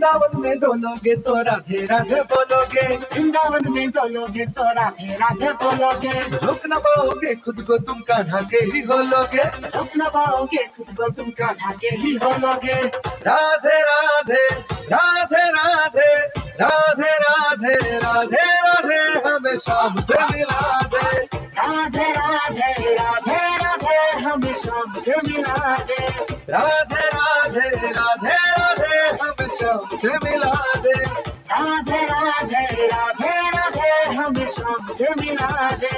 वृंदावन में डोलोगे तो राधे राधे बोलोगे, वृंदावन में डोलोगे तो राधे राधे बोलोगे। रुक न पाओगे खुद को तुम कान्हा के ही होलोगे, रुक न पाओगे खुद को तुम कान्हा के ही होलोगे। राधे राधे राधे राधे राधे राधे राधे राधे हमें शाम से मिला दे, राधे राधे राधे राधे हमें शाम से मिला दे। राधे राधे राधे राधे हमें शाम से मिला दे, राधे राधे राधे राधे हमें शाम से मिला दे।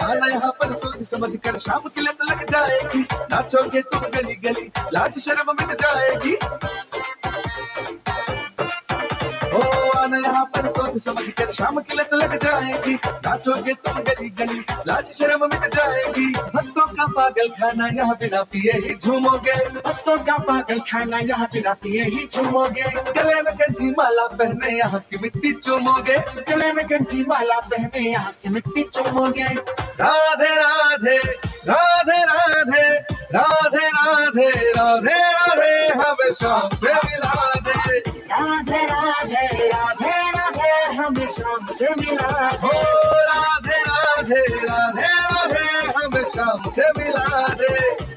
आना यहाँ पर सोच समझ कर शाम की लत लग जाएगी, नाचोगे तुम गली गली लाज शर्म मिट जाएगी। ओ आना यहाँ पर सोच समझ कर शाम की लत लग जाएगी, नाचोगे तुम गली गली लाज शर्म मिट जाएगी। भक्तों का पागल खाना यहाँ बिना पिए ही झूमोगे, भक्तों का पागल खाना यहाँ बिना पिए ही झूमोगे। गले में कंठी माला पहने यहाँ की मिट्टी चूमोगे, गले में कंठी माला पहने यहाँ की मिट्टी चूमोगे। राधे राधे राधे राधे राधे राधे राधे राधे हमें शाम से मिला दे, राधे राधे राधे राधे हमें शाम से मिला ओ दे। राधे राधे राधे राधे हमें शाम से मिला दे,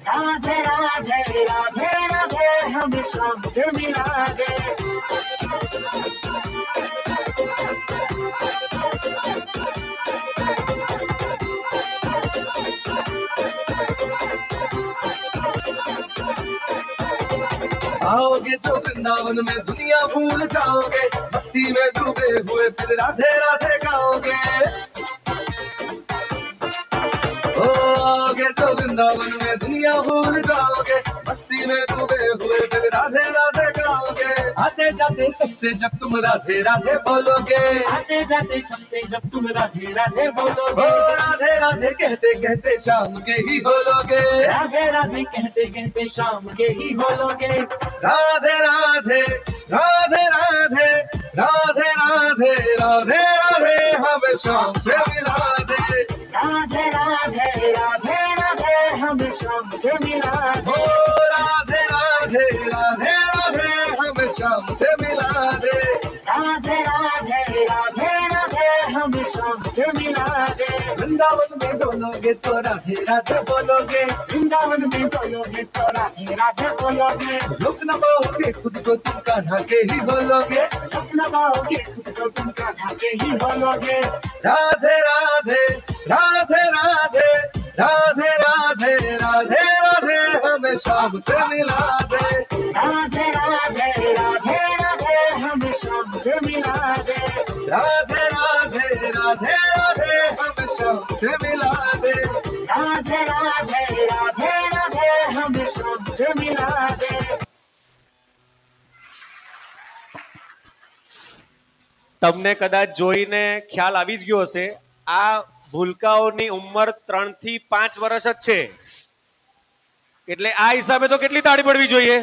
राधे राधे राधे राधे हमें शाम से मिला दे। आओगे जो वृंदावन में दुनिया भूल जाओगे, मस्ती में डूबे हुए फिर राधे राधे गाओगे। ओ आओगे जो वृंदावन में दुनिया भूल जाओगे, मस्ती में डूबे हुए फिर राधे राधे गाओगे। आते जाते सबसे जब तुम राधे राधे बोलोगे, आते जाते सबसे जब तुम राधे राधे ओ बोलोगे। राधे राधे कहते कहते शाम के ही होलोगे, राधे राधे कहते कहते शाम के ही होलोगे। राधे राधे राधे राधे राधे राधे राधे राधे हमें शाम से मिला दे, राधे राधे राधे राधे हमें शाम से मिला ओ दे। राधे राधे राधे राधे हमें शाम से मिला दे, राधे राधे राधे राधे हमें शाम से मिला दे। वृंदावन में डोलोगे तो राधे राधे बोलोगे, वृंदावन में डोलोगे तो राधे राधे बोलोगे। रुक न पाओगे खुद को तुम कान्हा के ही बोलोगे, रुक न पाओगे खुद को तुम कान्हा के ही बोलोगे। राधे राधे राधे राधे राधे राधे राधे राधे हमें शाम से मिला दे, राधे राधे राधे राधे हमें शाम से मिला दे। राधे राधे राधे राधे हमें शाम से मिला दे, राधे राधे राधे राधे हमें शाम से मिला दे। તમને કદાચ જોઈને ખ્યાલ આવી જ ગયો હશે, આ ભૂલકાઓની ઉંમર 3 થી 5 વર્ષ જ છે, એટલે આ હિસાબે તો કેટલી તાળી પડવી જોઈએ?